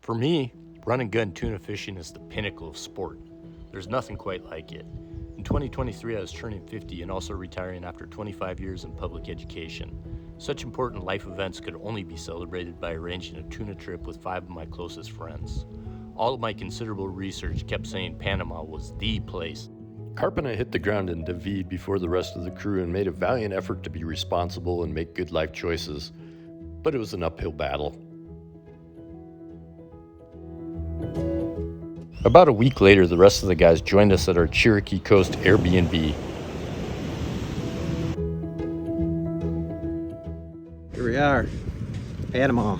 For me, run and gun tuna fishing is the pinnacle of sport. There's nothing quite like it. In 2023, I was turning 50 and also retiring after 25 years in public education. Such important life events could only be celebrated by arranging a tuna trip with 5 of my closest friends. All of my considerable research kept saying Panama was the place. Carp and I hit the ground in David before the rest of the crew and made a valiant effort to be responsible and make good life choices, but it was an uphill battle. About a week later, the rest of the guys joined us at our Cherokee Coast Airbnb. Here we are, Panama.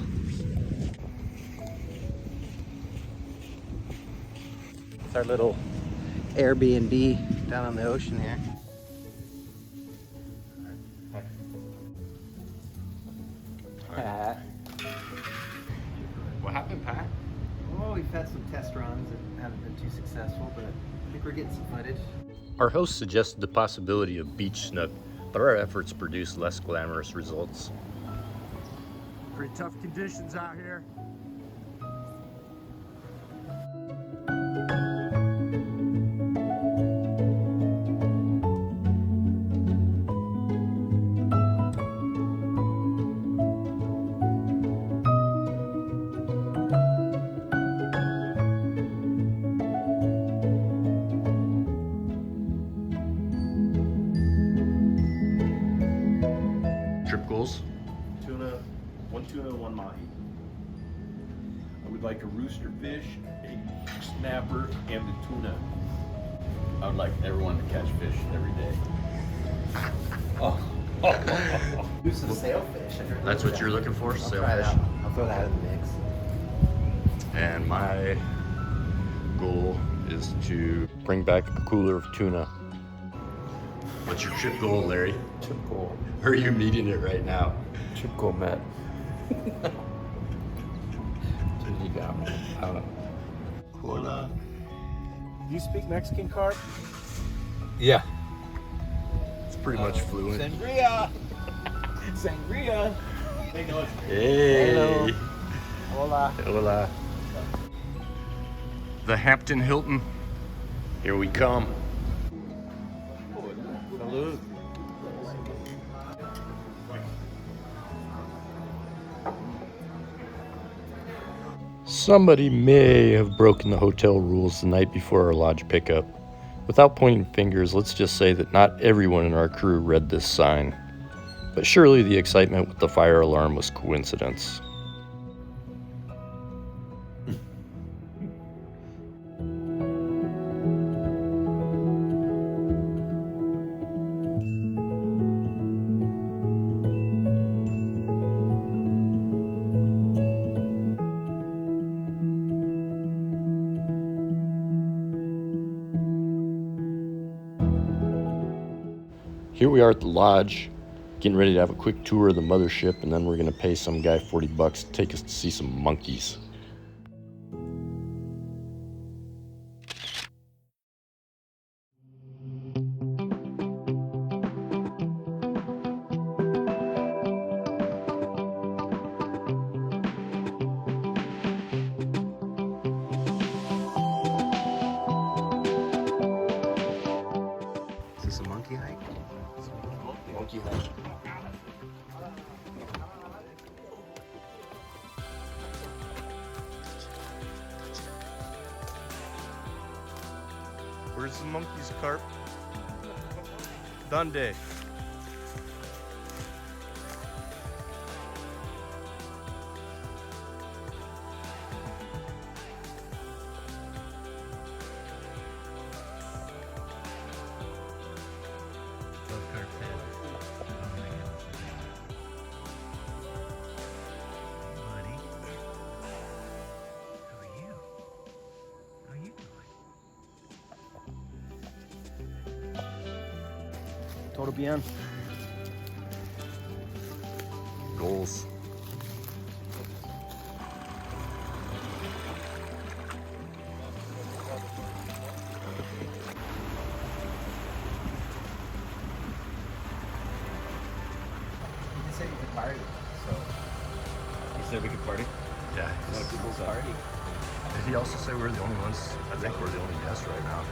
It's our little Airbnb down on the ocean here. What happened, Pat? Well, we've had some test runs that haven't been too successful, but I think we're getting some footage. Our host suggested the possibility of beach snook, but our efforts produced less glamorous results. Pretty tough conditions out here. Trip goals? One tuna, one mahi. I would like a rooster fish, a snapper, and a tuna. I would like everyone to catch fish every day. Do some sailfish. That's what you're looking for, I'll try sailfish? that. I'll throw that in the mix. And my goal is to bring back a cooler of tuna. What's your trip goal, Larry? Trip goal. Or are you meeting it right now? Trip goal met. You got me. I don't know. Hola. Do you speak Mexican, Carp? Yeah. It's pretty much fluent. Sangria! Sangria! They know it's Hey. Hello. Hola. Hola. The Hampton Hilton. Here we come. Salud. Somebody may have broken the hotel rules the night before our lodge pickup. Without pointing fingers, let's just say that not everyone in our crew read this sign. But surely the excitement with the fire alarm was coincidence. Here we are at the lodge, getting ready to have a quick tour of the Mothership, and then we're going to pay some guy $40 to take us to see some monkeys. Is this a monkey hike? Monkey hike. Where's the monkeys, Carp? Dundee. Todo bien. Goals. said you could party, so. You said we could party? Yeah. A lot of people's party. Did he also say we're the only ones? I think we're the only guests right now.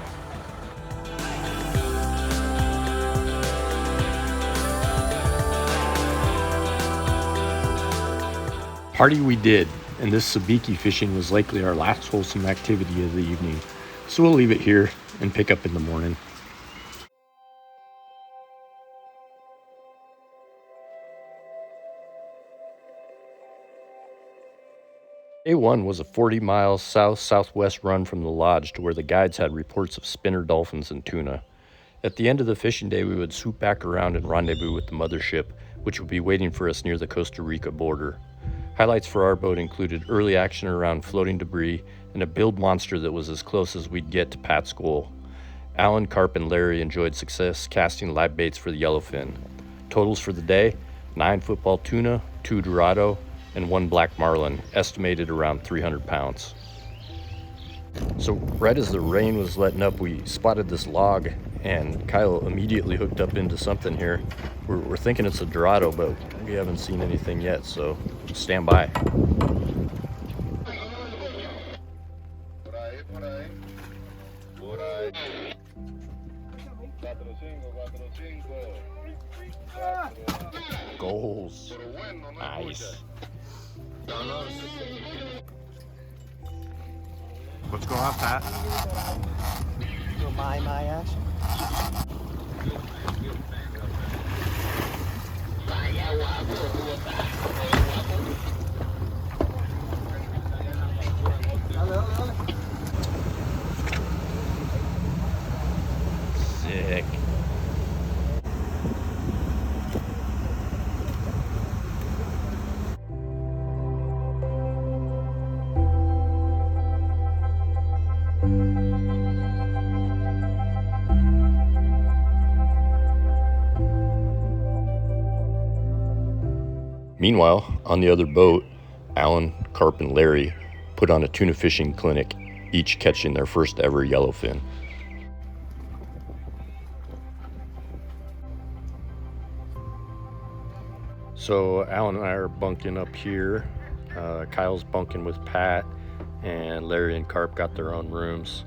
Party we did, and this sabiki fishing was likely our last wholesome activity of the evening, so we'll leave it here and pick up in the morning. Day one was a 40-mile south-southwest run from the lodge to where the guides had reports of spinner dolphins and tuna. At the end of the fishing day, we would swoop back around and rendezvous with the Mothership, which would be waiting for us near the Costa Rica border. Highlights for our boat included early action around floating debris and a bilge monster that was as close as we'd get to Pat's goal. Alan, Carp, and Larry enjoyed success casting live baits for the yellowfin. Totals for the day: 9 football tuna, 2 dorado, and 1 black marlin, estimated around 300 pounds. So right as the rain was letting up, we spotted this log, and Kyle immediately hooked up into something here. We're thinking it's a dorado, but we haven't seen anything yet, so stand by. Goals. Nice. What's going on, Pat? My action. Sick. Meanwhile, on the other boat, Alan, Carp, and Larry put on a tuna fishing clinic, each catching their first ever yellowfin. So Alan and I are bunking up here. Kyle's bunking with Pat, and Larry and Carp got their own rooms.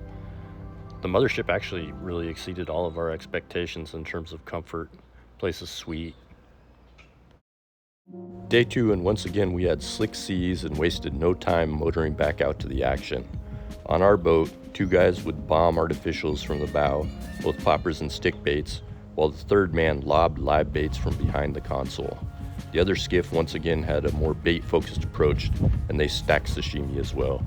The Mothership actually really exceeded all of our expectations in terms of comfort. Place is sweet. Day 2, and once again we had slick seas and wasted no time motoring back out to the action. On our boat, 2 guys would bomb artificials from the bow, both poppers and stick baits, while the third man lobbed live baits from behind the console. The other skiff once again had a more bait-focused approach, and they stacked sashimi as well.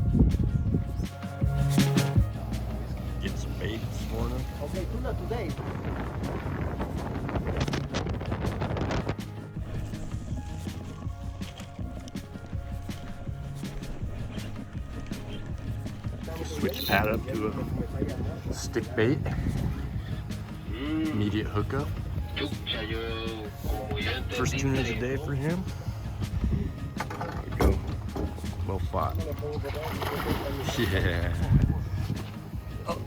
Get some bait this morning. Okay, tuna today. Switch Pat up to a stick bait. Immediate hookup. First tuna of the day for him. There we go. Well fought. Yeah. Oh.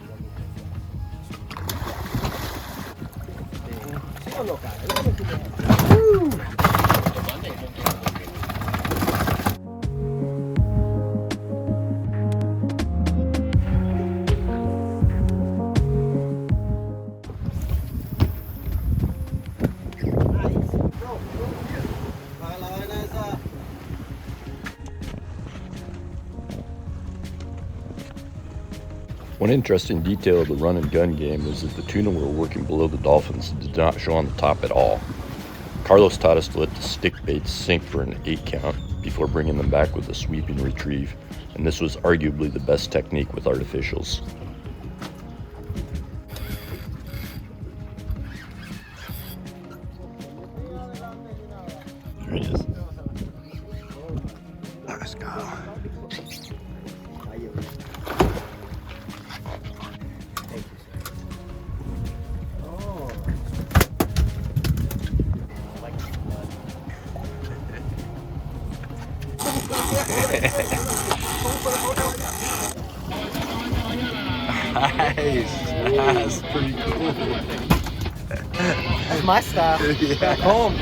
One interesting detail of the run and gun game was that the tuna were working below the dolphins and did not show on the top at all. Carlos taught us to let the stick baits sink for an 8 count before bringing them back with a sweeping retrieve, and this was arguably the best technique with artificials. There he is. Let's go. Nice. That's pretty cool. That's my style. Yeah. Back home.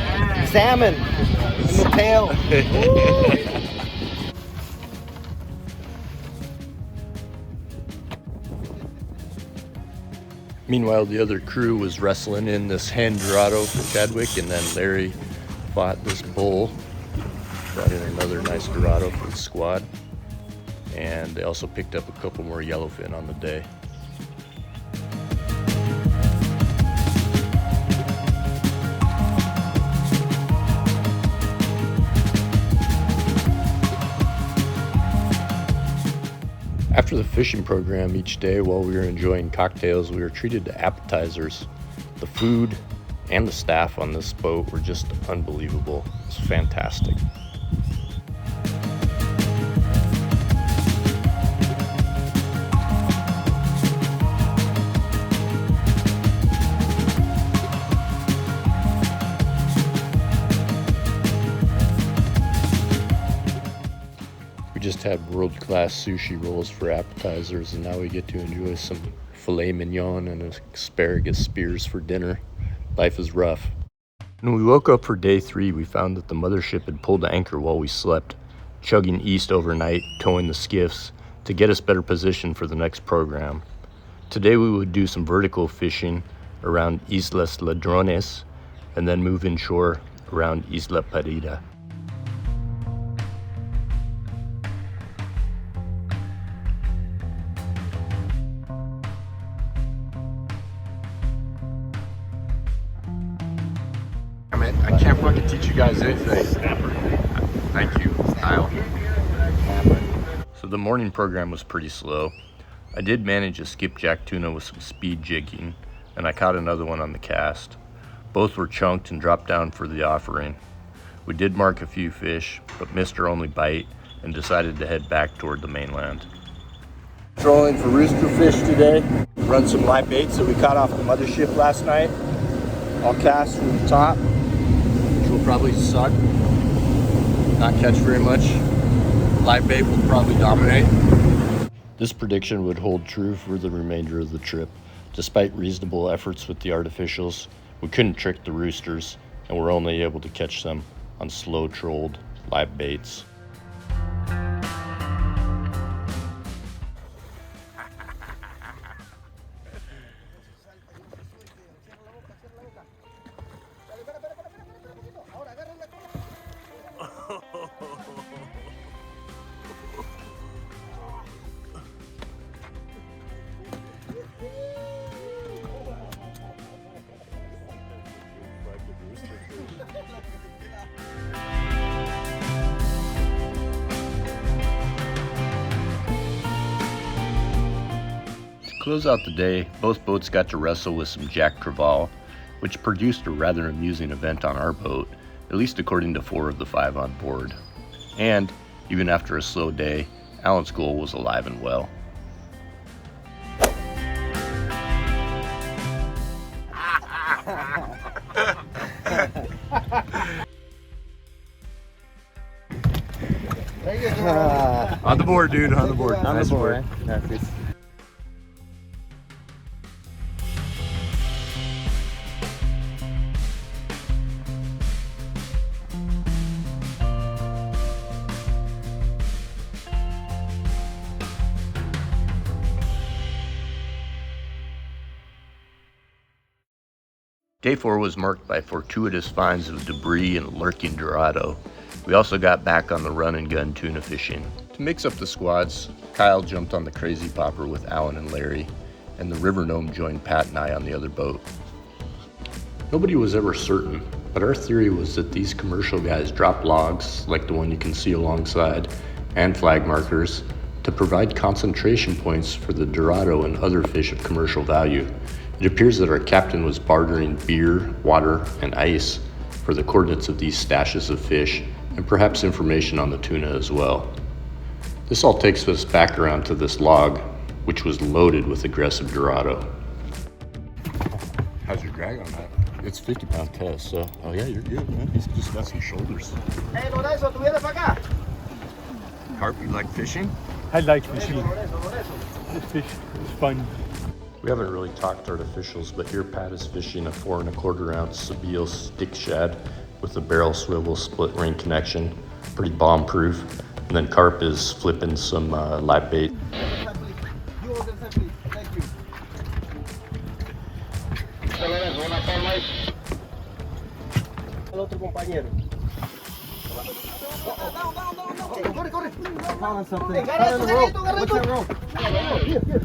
Salmon in the tail. Meanwhile, the other crew was wrestling in this hen Dorado for Chadwick, and then Larry fought this bull. Brought in another nice Dorado for the squad. And they also picked up a couple more yellowfin on the day. After the fishing program each day, while we were enjoying cocktails, we were treated to appetizers. The food and the staff on this boat were just unbelievable. It was fantastic. We just had world-class sushi rolls for appetizers, and now we get to enjoy some filet mignon and asparagus spears for dinner. Life is rough. When we woke up for day 3, we found that the Mothership had pulled anchor while we slept, chugging east overnight, towing the skiffs to get us better positioned for the next program. Today we would do some vertical fishing around Islas Ladrones and then move inshore around Isla Parida. I can't fucking teach you guys anything. Thank you, Kyle. So the morning program was pretty slow. I did manage a skipjack tuna with some speed jigging, and I caught another one on the cast. Both were chunked and dropped down for the offering. We did mark a few fish, but missed our only bite and decided to head back toward the mainland. Trolling for rooster fish today. Run some live baits that we caught off the Mothership last night. I'll cast from the top, which will probably suck, not catch very much. Live bait will probably dominate. This prediction would hold true for the remainder of the trip. Despite reasonable efforts with the artificials, we couldn't trick the roosters, and were only able to catch them on slow trolled live baits. To close out the day, both boats got to wrestle with some Jack Crevalle, which produced a rather amusing event on our boat, at least according to 4 of the 5 on board. And, even after a slow day, Alan's goal was alive and well. On the board, dude, on the board. On Nice the board. work. Day 4 was marked by fortuitous finds of debris and lurking Dorado. We also got back on the run and gun tuna fishing. To mix up the squads, Kyle jumped on the Crazy Popper with Alan and Larry, and the River Gnome joined Pat and I on the other boat. Nobody was ever certain, but our theory was that these commercial guys drop logs, like the one you can see alongside, and flag markers, to provide concentration points for the Dorado and other fish of commercial value. It appears that our captain was bartering beer, water, and ice for the coordinates of these stashes of fish, and perhaps information on the tuna as well. This all takes us back around to this log, which was loaded with aggressive Dorado. How's your drag on that? It's 50-pound test, so, oh yeah, you're good, man. He's just got some shoulders. Hey, Lorenzo, tú vienes para acá. Carp, you like fishing? I like fishing. This fish is fun. We haven't really talked artificials, but here Pat is fishing a 4 1/4 ounce Sabile stick shad with a barrel swivel split ring connection, pretty bomb proof. And then Carp is flipping some live bait. Al otro compañero. Corre, corre. Found something. Found the rope. What's that rope? Here, here.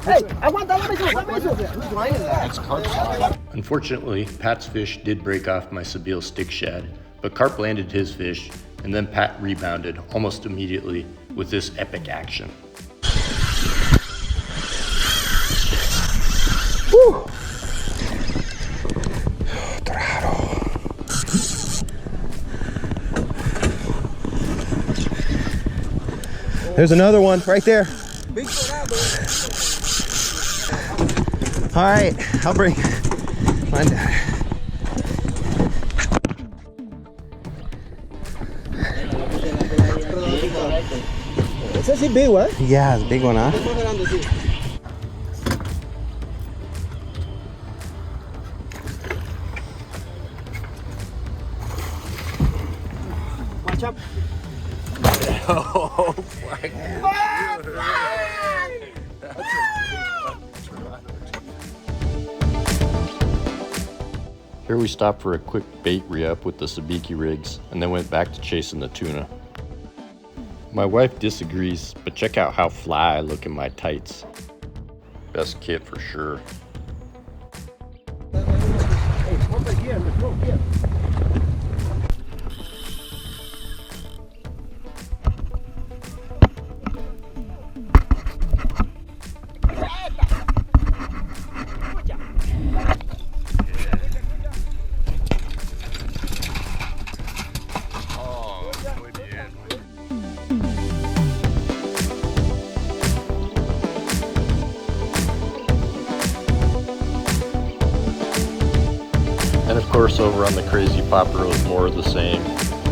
Hey, aguanta, dame eso. Whose line is that? Unfortunately, Pat's fish did break off my Sebile stick shad, but Carp landed his fish, and then Pat rebounded almost immediately with this epic action. Woo! There's another one right there. All right, I'll bring mine down. Ese is big one. Yeah, it's a big one, huh? Watch out. Oh, Here we stopped for a quick bait re-up with the sabiki rigs and then went back to chasing the tuna. My wife disagrees, but check out how fly I look in my tights. Best kit for sure. Hey, come right here. Let's go here. And of course over on the Crazy Popper was more of the same,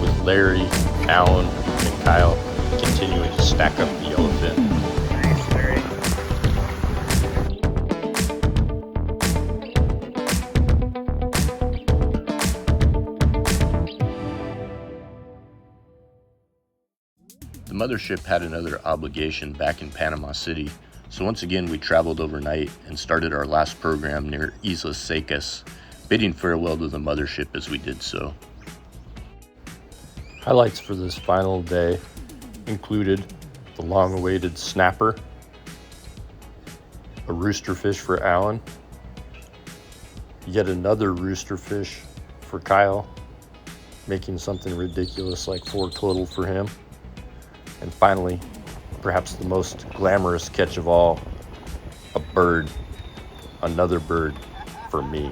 with Larry, Alan, and Kyle continuing to stack up the yellowfin. Nice, Larry. The Mothership had another obligation back in Panama City, so once again we traveled overnight and started our last program near Islas Secas, bidding farewell to the Mothership as we did so. Highlights for this final day included the long-awaited snapper, a rooster fish for Alan, yet another rooster fish for Kyle, making something ridiculous like 4 total for him, and finally, perhaps the most glamorous catch of all, a bird, another bird for me.